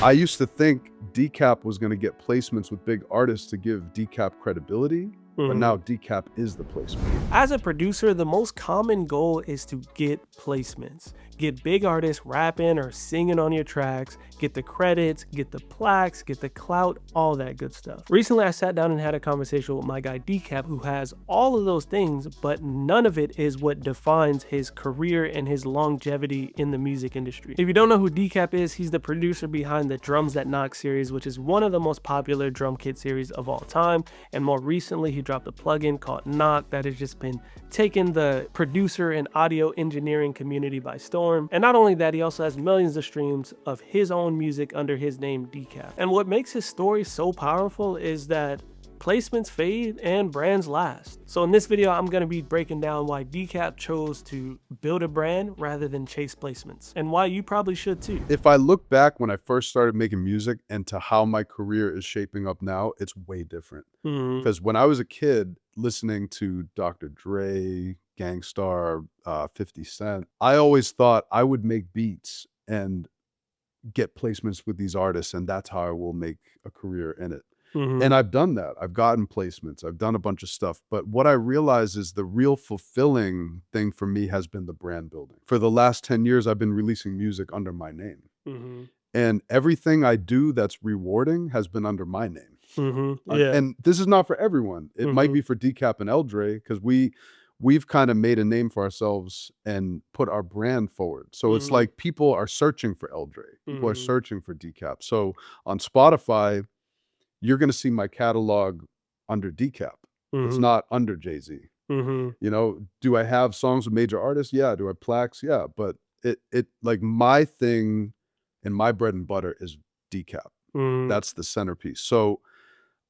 I used to think DECAP was going to get placements with big artists to give DECAP credibility, but now DECAP is the placement. As a producer, the most common goal is to get placements. Get big artists rapping or singing on your tracks, get the credits, get the plaques, get the clout, all that good stuff. Recently, I sat down and had a conversation with my guy DECAP, who has all of those things, but none of it is what defines his career and his longevity in the music industry. If you don't know who DECAP is, he's the producer behind the Drums That Knock series, which is one of the most popular drum kit series of all time. And more recently, he dropped a plugin called Knock that has just been taking the producer and audio engineering community by storm. And not only that, he also has millions of streams of his own music under his name DECAP. And what makes his story so powerful is that placements fade and brands last. So in this video, I'm going to be breaking down why DECAP chose to build a brand rather than chase placements, and why you probably should too. If I look back when I first started making music and to how my career is shaping up now, it's way different. Because when I was a kid listening to Dr. Dre, Gangstar, 50 Cent, I always thought I would make beats and get placements with these artists, and that's how I will make a career in it. And I've done that. I've gotten placements. I've done a bunch of stuff. But what I realize is the real fulfilling thing for me has been the brand building. For the last 10 years, I've been releasing music under my name. And everything I do that's rewarding has been under my name. And this is not for everyone. It might be for DECAP and L.Dre, because we've kind of made a name for ourselves and put our brand forward. So it's like people are searching for L.Dre. People are searching for DECAP. So on Spotify, you're going to see my catalog under DECAP. It's not under Jay-Z. You know, do I have songs with major artists? Yeah. Do I plaques? Yeah. But it like my thing and my bread and butter is DECAP. That's the centerpiece. So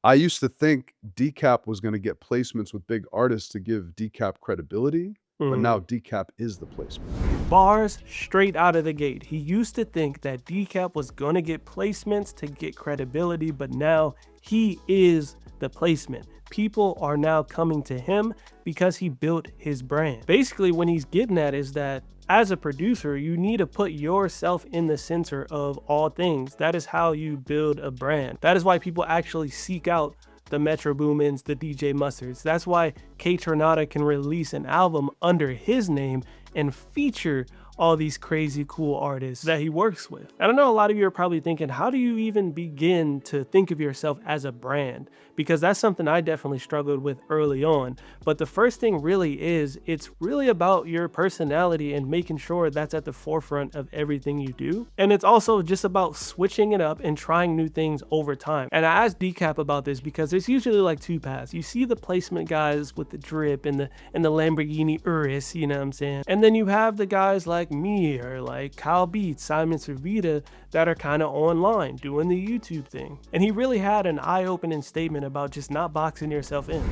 I used to think DECAP was going to get placements with big artists to give DECAP credibility, but now DECAP is the placement. Bars straight out of the gate. He used to think that DECAP was going to get placements to get credibility, but now he is the placement. People are now coming to him because he built his brand. Basically, what he's getting at is that as a producer, you need to put yourself in the center of all things. That is how you build a brand. That is why people actually seek out the Metro Boomins, the DJ Mustards. That's why K Tornado can release an album under his name and feature all these crazy cool artists that he works with. And I know a lot of you are probably thinking, how do you even begin to think of yourself as a brand? Because that's something I definitely struggled with early on. But the first thing really is, it's really about your personality and making sure that's at the forefront of everything you do. And it's also just about switching it up and trying new things over time. And I asked DECAP about this because there's usually like two paths. You see the placement guys with the drip and the Lamborghini Urus, you know what I'm saying? And then you have the guys like me or like Kyle Beats, Simon Servita, that are kind of online doing the YouTube thing. And he really had an eye-opening statement about just not boxing yourself in.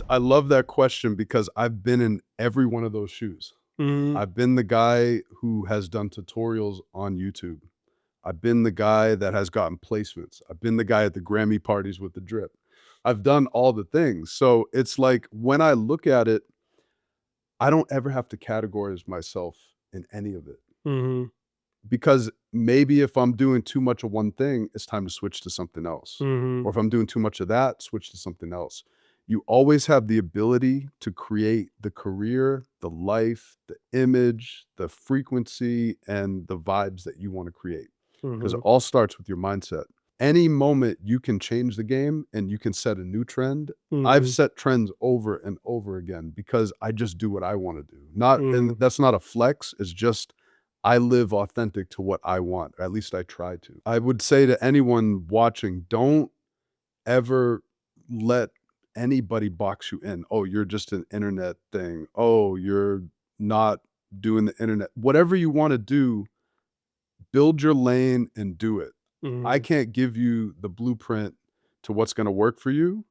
I love that question because I've been in every one of those shoes. I've been the guy who has done tutorials on YouTube. I've been the guy that has gotten placements. I've been the guy at the Grammy parties with the drip. I've done all the things. So it's like when I look at it, I don't ever have to categorize myself in any of it. Because maybe if I'm doing too much of one thing, it's time to switch to something else. Or if I'm doing too much of that, switch to something else. You always have the ability to create the career, the life, the image, the frequency, and the vibes that you want to create. Because it all starts with your mindset. Any moment you can change the game and you can set a new trend. I've set trends over and over again because I just do what I want to do. And that's not a flex. It's just I live authentic to what I want, or at least I try to. I would say to anyone watching, don't ever let anybody box you in. Oh, you're just an internet thing. Oh, you're not doing the internet. Whatever you want to do, build your lane and do it. I can't give you the blueprint to what's going to work for you,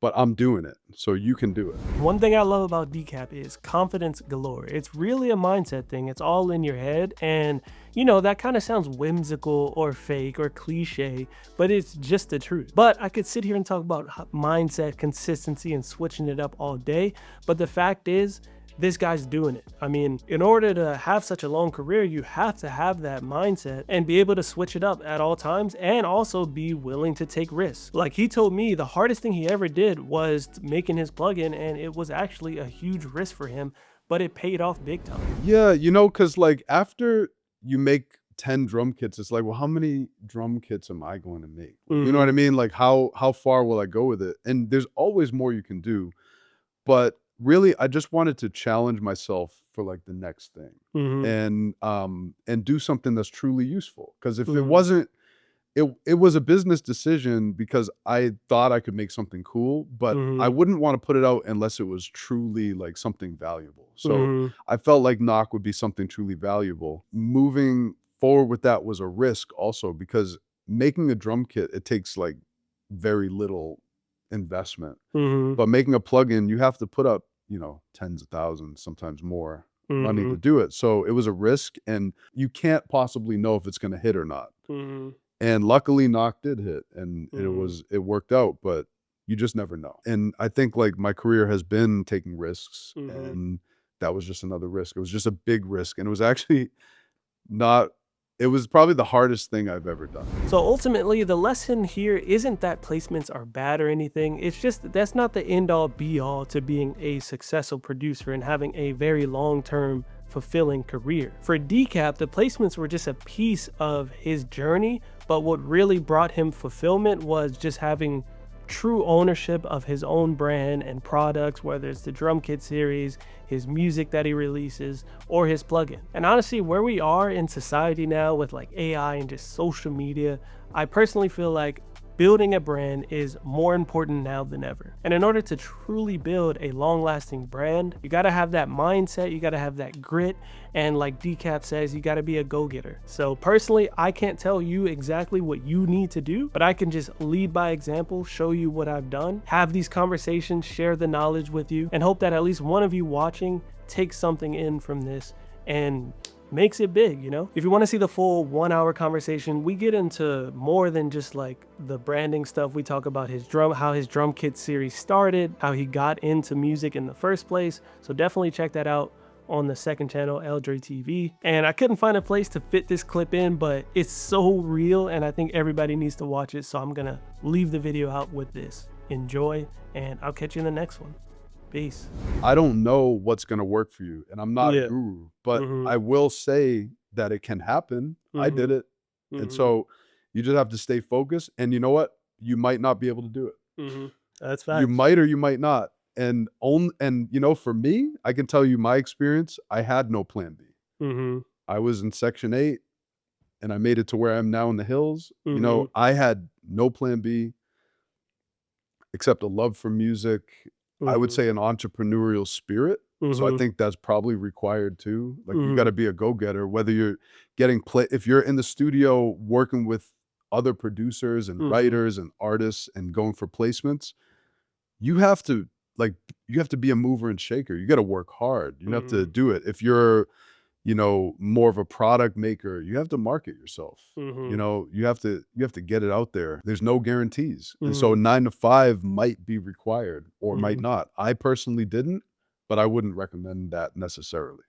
but I'm doing it, so you can do it. One thing I love about DECAP is confidence galore. It's really a mindset thing. It's all in your head, and you know, that kind of sounds whimsical or fake or cliche, but it's just the truth. But I could sit here and talk about mindset, consistency, and switching it up all day, but the fact is, this guy's doing it. I mean, in order to have such a long career, you have to have that mindset and be able to switch it up at all times, and also be willing to take risks. Like, he told me the hardest thing he ever did was making his plugin, and it was actually a huge risk for him, but it paid off big time. Yeah, you know, because like after you make 10 drum kits, it's like, well, how many drum kits am I going to make? You know what I mean? Like how far will I go with it? And there's always more you can do. But really, I just wanted to challenge myself for like the next thing Mm-hmm. and do something that's truly useful. Because if it Mm-hmm. wasn't, it was a business decision because I thought I could make something cool, but I Mm-hmm. wouldn't want to put it out unless it was truly like something valuable. So Mm-hmm. I felt like knock would be something truly valuable. Moving forward with that was a risk also because making a drum kit, it takes like very little investment. Mm-hmm. But making a plugin, you have to put up, you know, tens of thousands, sometimes more money Mm-hmm. to do it. So it was a risk and you can't possibly know if it's going to hit or not. Mm-hmm. And luckily Knock did hit and Mm-hmm. it worked out, but you just never know. And I think like my career has been taking risks Mm-hmm. and that was just another risk. It was just a big risk and it was actually not it was probably the hardest thing I've ever done. So ultimately, the lesson here isn't that placements are bad or anything. It's just that that's not the end all be all to being a successful producer and having a very long term fulfilling career. For DECAP, the placements were just a piece of his journey, but what really brought him fulfillment was just having true ownership of his own brand and products, whether it's the drum kit series, his music that he releases, or his plugin. And honestly, where we are in society now with like AI and just social media, I personally feel like building a brand is more important now than ever. And in order to truly build a long-lasting brand, you gotta have that mindset, you gotta have that grit, and like DECAP says, you gotta be a go-getter. So personally, I can't tell you exactly what you need to do, but I can just lead by example, show you what I've done, have these conversations, share the knowledge with you, and hope that at least one of you watching takes something in from this and makes it big, you know? If you want to see the full 1 hour conversation, we get into more than just like the branding stuff. We talk about how his drum kit series started, how he got into music in the first place. So definitely check that out on the second channel, L.Dre TV. And I couldn't find a place to fit this clip in, but it's so real and I think everybody needs to watch it. So I'm gonna leave the video out with this. Enjoy, and I'll catch you in the next one. Peace. I don't know what's gonna work for you, and I'm not a Yeah. guru, but Mm-hmm. I will say that it can happen. I did Mm-hmm. it. And Mm-hmm. so you just have to stay focused, and you know what? You might not be able to do it. Mm-hmm. That's You facts. might or you might not. And you know, for me, I can tell you my experience, I had no plan B. Mm-hmm. I was in Section 8, and I made it to where I am now in the hills. You Mm-hmm. know, I had no plan B except a love for music. I would Mhm, say an entrepreneurial spirit. So I mhm, think that's probably required too. Like you mhm, gotta be a go-getter, whether you're getting play if you're in the studio working with other producers and mhm, writers and artists and going for placements, you have to like you have to be a mover and shaker. You gotta work hard. You have to mhm, do it. If you're, you know, more of a product maker, you have to market yourself. You mhm, know, you have to get it out there. There's no guarantees. And so mhm, 9 to 5 might be required or might mhm. not. I personally didn't, but I wouldn't recommend that necessarily.